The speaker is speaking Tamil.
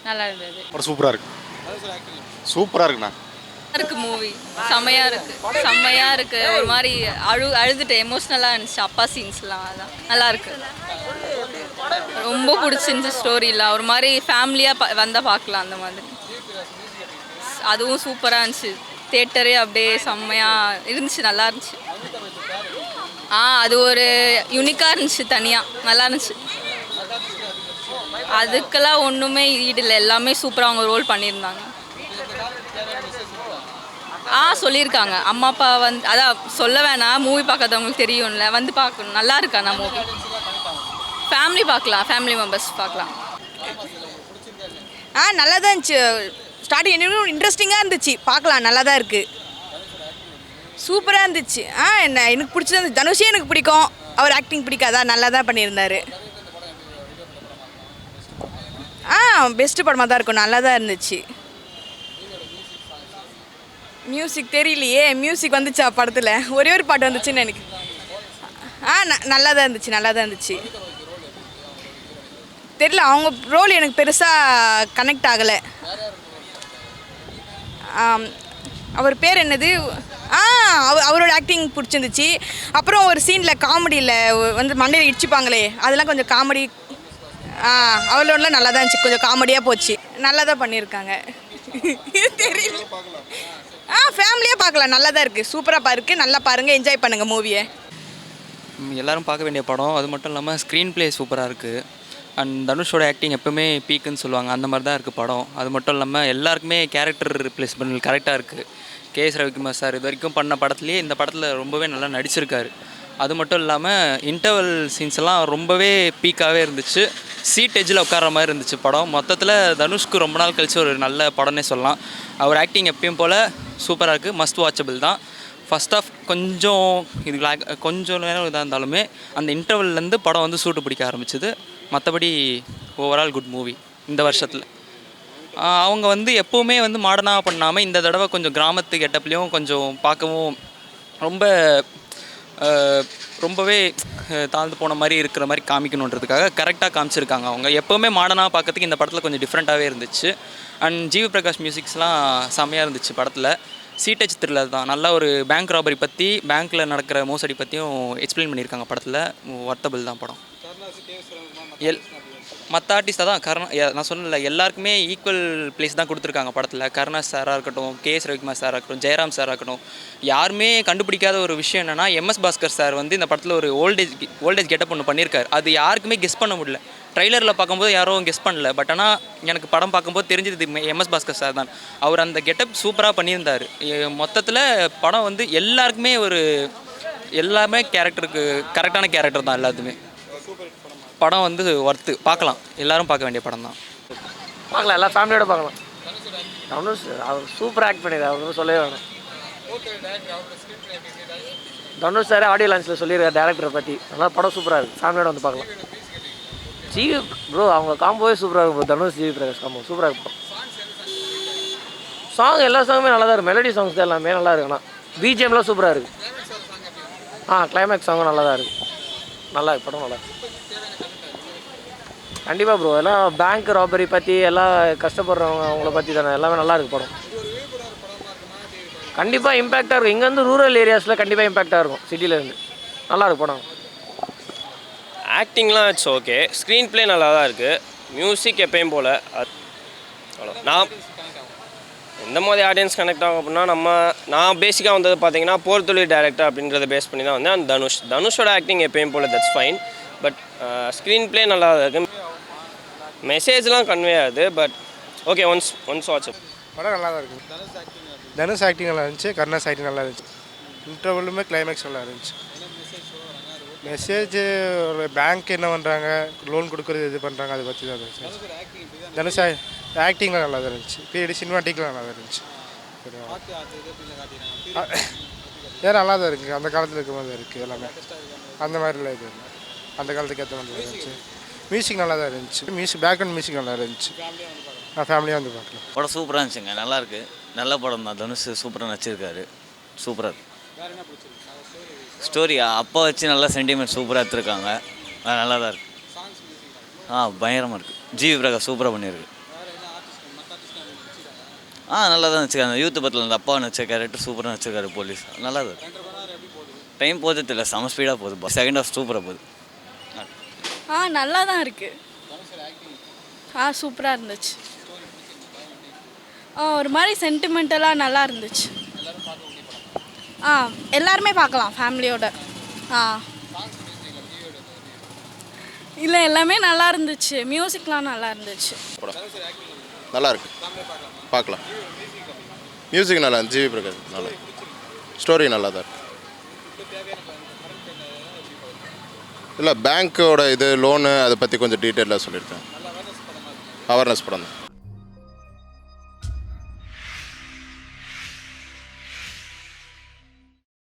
நல்லா இருந்தது. படம் சூப்பராக இருக்கு. சூப்பராக இருக்குண்ணா. இருக்கு மூவி செம்மையா இருக்கு, செம்மையா இருக்கு. ஒரு மாதிரி அழுதுட்டு எமோஷ்னலாக இருந்துச்சு. அப்பா சீன்ஸ்லாம் அதான் நல்லா இருக்கு. ரொம்ப பிடிச்சிருந்துச்சு ஸ்டோரிலாம். ஒரு மாதிரி ஃபேமிலியாக வந்தால் பார்க்கலாம் அந்த மாதிரி. அதுவும் சூப்பராக இருந்துச்சு. தேட்டரே அப்படியே செம்மையாக இருந்துச்சு, நல்லா இருந்துச்சு. அது ஒரு யூனிக்காக இருந்துச்சு, தனியாக நல்லா இருந்துச்சு. அதுக்கெல்லாம் ஒன்றுமே ஈடில்லை, எல்லாமே சூப்பராக அவங்க ரோல் பண்ணியிருந்தாங்க. சொல்லியிருக்காங்க. அம்மா அப்பா வந்து அதான் சொல்ல வேணாம், மூவி பார்க்காதவங்களுக்கு தெரியும்ல, வந்து பார்க்கணும். நல்லா இருக்கா நான் மூவி. ஃபேமிலி பார்க்கலாம், ஃபேமிலி மெம்பர்ஸ் பார்க்கலாம். நல்லா தான் இருந்துச்சு. ஸ்டார்டிங் இன்னும் இன்ட்ரெஸ்டிங்காக இருந்துச்சு, பார்க்கலாம். நல்லா தான் இருக்குது, சூப்பராக இருந்துச்சு. எனக்கு பிடிச்சது இருந்துச்சு. தனுஷே எனக்கு பிடிக்கும், அவர் ஆக்டிங் பிடிக்காதா, நல்லா தான் பண்ணியிருந்தார். பெஸ்ட்டு படமாக தான் இருக்கும், நல்லா தான் இருந்துச்சு. மியூசிக் தெரியலையே, மியூசிக் வந்துச்சா படத்தில்? ஒரே ஒரு பாட்டு வந்துச்சுன்னு எனக்கு. நல்லா தான் இருந்துச்சு, நல்லா தான் இருந்துச்சு. தெரியல, அவங்க ரோல் எனக்கு பெருசாக கனெக்ட் ஆகலை. அவர் பேர் என்னது? அவரோட ஆக்டிங் பிடிச்சிருந்துச்சு. அப்புறம் ஒரு சீனில் காமெடியில் வந்து மண்டையில் இடிச்சுப்பாங்களே, அதெல்லாம் கொஞ்சம் காமெடி. அவளோடலாம் நல்லா தான் இருந்துச்சு, கொஞ்சம் காமெடியாக போச்சு. நல்லா தான் பண்ணியிருக்காங்க. தெரியல. ஃபேமிலியாக பார்க்கலாம், நல்லா தான் இருக்குது, சூப்பராக இருக்குது. நல்லா பாருங்கள், என்ஜாய் பண்ணுங்கள் மூவியை. எல்லோரும் பார்க்க வேண்டிய படம். அது மட்டும் இல்லாமல் ஸ்க்ரீன் ப்ளே சூப்பராக இருக்குது. அண்ட் தனுஷோட ஆக்டிங் எப்போவுமே பீக்குன்னு சொல்லுவாங்க, அந்த மாதிரி தான் இருக்குது படம். அது மட்டும் இல்லாமல் எல்லாருக்குமே கேரக்டர் ரிப்ளேஸ்மெண்ட் கரெக்டாக இருக்குது. கேஎஸ் ரவிக்குமார் சார் இது வரைக்கும் பண்ண படத்துலேயே இந்த படத்தில் ரொம்பவே நல்லா நடிச்சிருக்காரு. அது மட்டும் இல்லாமல் இன்டர்வல் சீன்ஸ் எல்லாம் ரொம்பவே பீக்காகவே இருந்துச்சு. சீட் எஜ்ஜில் உட்கார மாதிரி இருந்துச்சு படம். மொத்தத்தில் தனுஷ்க்கு ரொம்ப நாள் கழிச்சு ஒரு நல்ல படம்னே சொல்லலாம். அவர் ஆக்டிங் எப்பயும் போல் சூப்பராக இருக்குது, மஸ்ட் வாட்சபிள் தான். ஃபஸ்ட் ஆஃப் கொஞ்சம் இது கொஞ்சம் நேரம் இதாக இருந்தாலுமே அந்த இன்டர்வல்லேருந்து படம் வந்து சூட்டு பிடிக்க ஆரம்பிச்சிது. மற்றபடி ஓவரால் குட் மூவி இந்த வருஷத்தில். அவங்க வந்து எப்போவுமே வந்து மாடர்னாக பண்ணாமல் இந்த தடவை கொஞ்சம் கிராமத்து கெட்டப்லேயும் கொஞ்சம் பார்க்கவும் ரொம்பவே தாழ்ந்து போன மாதிரி இருக்கிற மாதிரி காமிக்கணுன்றதுக்காக கரெக்டாக காமிச்சிருக்காங்க. அவங்க எப்போவுமே மாடர்னாக பார்க்கறதுக்கு இந்த படத்தில் கொஞ்சம் டிஃப்ரெண்ட்டாகவே இருந்துச்சு. அண்ட் ஜிவி பிரகாஷ் மியூசிக்ஸ்லாம் செம்மையாக இருந்துச்சு படத்தில். சீட்டேஜ் த்ரில்லர் தான். நல்லா ஒரு பேங்க் ராபரி பற்றி, பேங்க்கில் நடக்கிற மோசடி பற்றியும் எக்ஸ்பிளைன் பண்ணியிருக்காங்க படத்தில். வர்த்தபிள் தான் படம். மற்ற ஆர்டிஸ்டாக தான் நான் சொன்னல, எல்லாருக்குமே ஈக்குவல் பிளேஸ் தான் கொடுத்துருக்காங்க படத்தில். கருணாஸ் சாராக இருக்கட்டும், கேஎஸ் ரவிக்குமார் சாராக இருக்கட்டும், ஜெயராம் சாராக இருக்கட்டும். யாருமே கண்டுபிடிக்காத ஒரு விஷயம் என்னென்னா, எம்எஸ் பாஸ்கர் சார் வந்து இந்த படத்தில் ஒரு ஓல்டேஜ் கெட்டப் ஒன்று பண்ணியிருக்காரு. அது யாருக்குமே கெஸ் பண்ண முடியல. ட்ரைலரில் பார்க்கும்போது யாரும் கெஸ் பண்ணல. பட் ஆனால் எனக்கு படம் பார்க்கும்போது தெரிஞ்சது எம்எஸ் பாஸ்கர் சார் தான். அவர் அந்த கெட்டப் சூப்பராக பண்ணியிருந்தார். மொத்தத்தில் படம் வந்து எல்லாமே கேரக்டருக்கு கரெக்டான கேரக்டர் தான் எல்லாத்துமே. படம் வந்து ஒர்த்து, பார்க்கலாம், எல்லோரும் பார்க்க வேண்டிய படம் தான். பார்க்கலாம், எல்லா ஃபேமிலியோட பார்க்கலாம். தனுஷ் அவர் சூப்பராக ஆக்ட் பண்ணியிருக்காரு, அவர் சொல்லவே வேணும். தனுஷ் சார் ஆடியோ லான்ச்சில் சொல்லியிருக்காரு டேரக்டரை பற்றி. நல்லா படம் சூப்பராக இருக்குது, ஃபேமிலியோட வந்து பார்க்கலாம். ஜிவி ப்ரோ அவங்க காம்போவே சூப்பராக இருக்கும். தனுஷ் ஜிவி பிரகாஷ் காம்போ சூப்பராக இருக்கும். சாங் எல்லா சாங்குமே நல்லா தான் இருக்குது. மெலடி சாங்ஸ் தான் எல்லாமே நல்லா இருக்கு. ஆனால் பிஜிஎம்லாம் சூப்பராக இருக்குது. கிளைமேக்ஸ் சாங்கும் நல்லா தான் இருக்குது. நல்லா இருக்கு படம், நல்லா இருக்கு. கண்டிப்பாக ப்ரோ, எல்லாம் பேங்க் ராபரி பற்றி, எல்லாம் கஷ்டப்படுறவங்க அவங்கள பற்றி தானே, எல்லாமே நல்லா இருக்குது படம். கண்டிப்பாக இம்பேக்டாக இருக்கும். இங்கேருந்து ரூரல் ஏரியாஸில் கண்டிப்பாக இம்பேக்டாக இருக்கும், சிட்டியிலேருந்து. நல்லா இருக்கு படம். ஆக்டிங்லாம் இட்ஸ் ஓகே, ஸ்க்ரீன் ப்ளே நல்லா தான் இருக்குது. மியூசிக் எப்பயும் போல் அவ்வளோ. நான் எந்த மாதிரி ஆடியன்ஸ் கனெக்ட் ஆகும் அப்படின்னா, நான் பேசிக்காக வந்தது பார்த்தீங்கன்னா போர்த்தொழில் டேரக்டர் அப்படின்றத பேஸ் பண்ணி தான் வந்தேன். அந்த தனுஷோட ஆக்டிங் எப்பயும் போல் that's fine. But screenplay நல்லா இருக்குது. மெசேஜ்லாம் கன்வே ஆகுது. But okay, once watch. படம் நல்லா தான் இருக்குது. தனுஷ் ஆக்டிங் நல்லா இருந்துச்சு, கருணாஸ் ஆக்டிங் நல்லா இருந்துச்சு. இன்டர்வலுமே கிளைமேக்ஸ் நல்லா இருந்துச்சு. மெசேஜ் ஒரு பேங்க் என்ன பண்ணுறாங்க, லோன் கொடுக்குறது இது பண்ணுறாங்க, அதை பற்றி தான் இருந்துச்சு. தனுஷ் ஆக்டிங்லாம் நல்லா தான் இருந்துச்சு. பின்னாடி சினிமாட்டிக்லாம் நல்லா தான் இருந்துச்சு. நல்லா தான் இருக்குது. அந்த காலத்தில் இருக்க மாதிரி இருக்குது எல்லாமே. அந்த மாதிரிலாம் இது இல்லை, அந்த காலத்துக்கு ஏற்ற மாதிரி இருந்துச்சு. மியூசிக் நல்லா தான் இருந்துச்சு. பேக்ரவுண்ட் மியூசிக் நல்லா இருந்துச்சு. நான் ஃபேமிலியாக வந்து பார்க்கலாம். படம் சூப்பராக இருந்துச்சுங்க, நல்லாயிருக்கு. நல்ல படம் தான். தனுஷ் சூப்பராக நடிச்சிருக்காரு, சூப்பராக இருக்குது. ஸ்டோரி அப்பா வச்சு நல்லா சென்டிமெண்ட் சூப்பராக எடுத்துருக்காங்க, நல்லா தான் இருக்குது. பயங்கரமாக இருக்குது. ஜிவி பிரகாஷ் சூப்பராக பண்ணியிருக்கு. நல்லா தான் வச்சுருக்காங்க. யூத் படத்தில் அந்த அப்பா நடிச்ச கேரக்டர் சூப்பராக நடிச்சிருக்காரு போலீஸ். நல்லா தான் இருக்கு. டைம் போகிறது தெரியல, செம ஸ்பீடாக போகுது. செகண்ட் ஹாஃப் சூப்பராக போகுது. நல்லா தான் இருக்குது. சூப்பராக இருந்துச்சு. ஒரு மாதிரி சென்டிமெண்டலாக நல்லா இருந்துச்சு. எல்லாருமே பார்க்கலாம் ஃபேமிலியோட. இல்லை எல்லாமே நல்லா இருந்துச்சு. மியூசிக்லாம் நல்லா இருந்துச்சு. நல்லா இருக்கு, பார்க்கலாம். மியூசிக் நல்லா இருந்துச்சு. ஜிவி பிரகாஷ் நல்லா, ஸ்டோரி நல்லா தான் இருக்கு. இல்லை பேங்க்கோட இது லோனு அதை பற்றி கொஞ்சம் டீட்டெயிலாக சொல்லியிருக்கேன். அவேர்னஸ் படம் தான்.